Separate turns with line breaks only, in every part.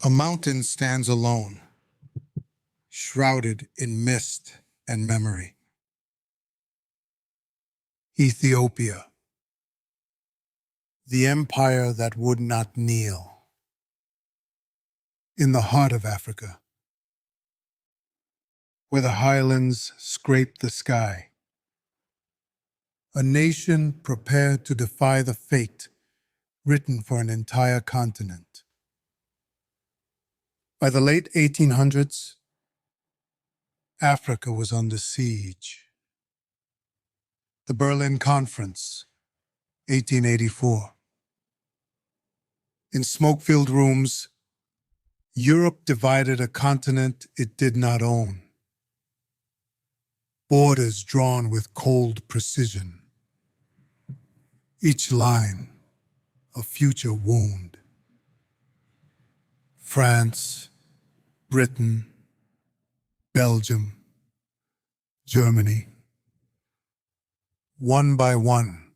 A mountain stands alone, shrouded in mist and memory. Ethiopia, the empire that would not kneel. In the heart of Africa, where the highlands scrape the sky, a nation prepared to defy the fate written for an entire continent. By the late 1800s, Africa was under siege. The Berlin Conference, 1884. In smoke-filled rooms, Europe divided a continent it did not own. Borders drawn with cold precision. Each line a future wound. France, Britain, Belgium, Germany. One by one,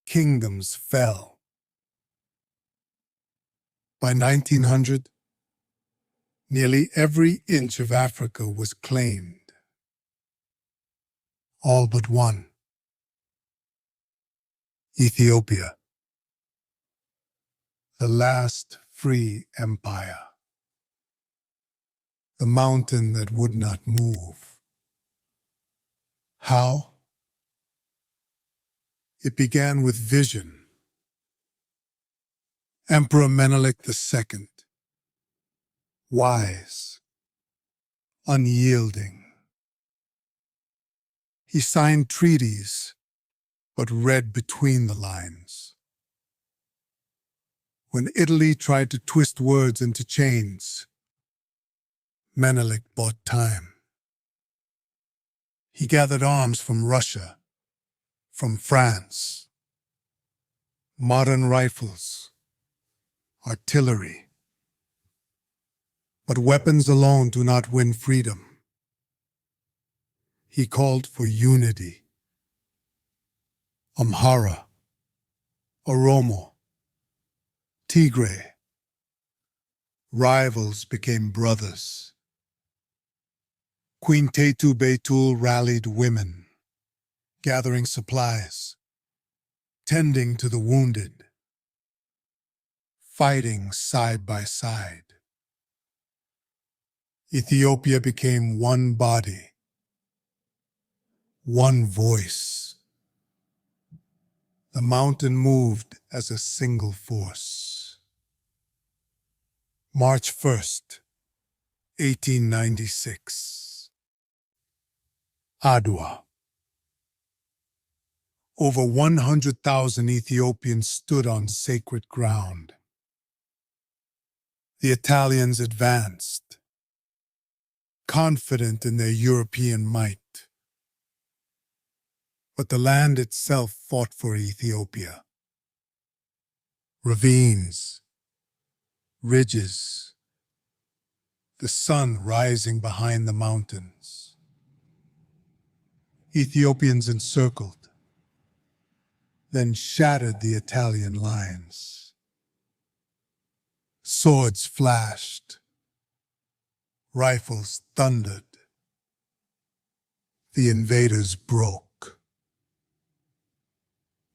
kingdoms fell. By 1900, nearly every inch of Africa was claimed. All but one. Ethiopia, the last free empire. The mountain that would not move. How? It began with vision. Emperor Menelik II, wise, unyielding. He signed treaties, but read between the lines. When Italy tried to twist words into chains, Menelik bought time. He gathered arms from Russia, from France, modern rifles, artillery. But weapons alone do not win freedom. He called for unity. Amhara, Oromo, Tigray. Rivals became brothers. Queen Taytu Betul rallied women, gathering supplies, tending to the wounded, fighting side by side. Ethiopia became one body, one voice. The mountain moved as a single force. March 1st, 1896. Adwa. Over 100,000 Ethiopians stood on sacred ground. The Italians advanced, confident in their European might. But the land itself fought for Ethiopia. Ravines, ridges, the sun rising behind the mountains. Ethiopians encircled, then shattered the Italian lines. Swords flashed, rifles thundered. The invaders broke.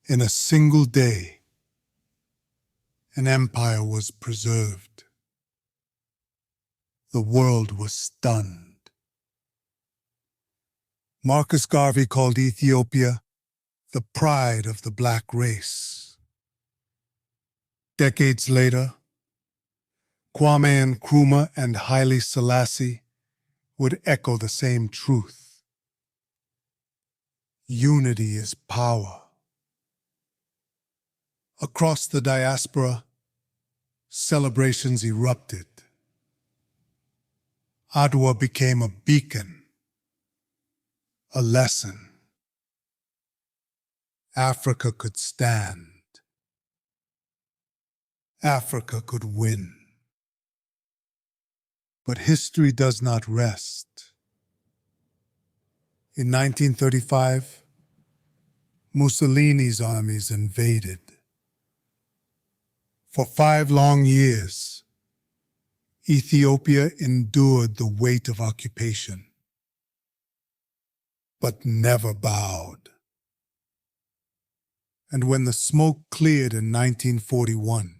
In a single day, an empire was preserved. The world was stunned. Marcus Garvey called Ethiopia the pride of the black race. Decades later, Kwame Nkrumah and Haile Selassie would echo the same truth. Unity is power. Across the diaspora, celebrations erupted. Adwa became a beacon, a lesson. Africa could stand. Africa could win. But history does not rest. In 1935, Mussolini's armies invaded. For 5 long years, Ethiopia endured the weight of occupation, but never bowed. And when the smoke cleared in 1941,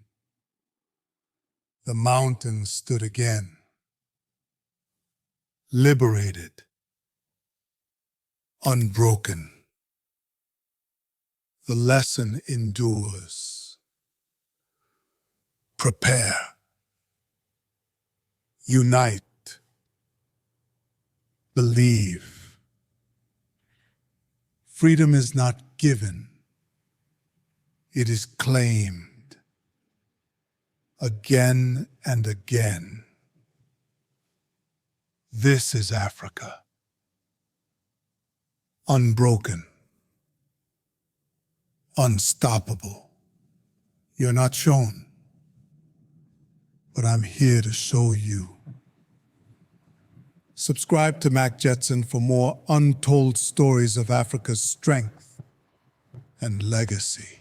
the mountains stood again, liberated, unbroken. The lesson endures. Prepare. Unite. Believe. Freedom is not given. It is claimed. Again and again. This is Africa. Unbroken. Unstoppable. You're not shown, but I'm here to show you. Subscribe to Mac Jetson for more untold stories of Africa's strength and legacy.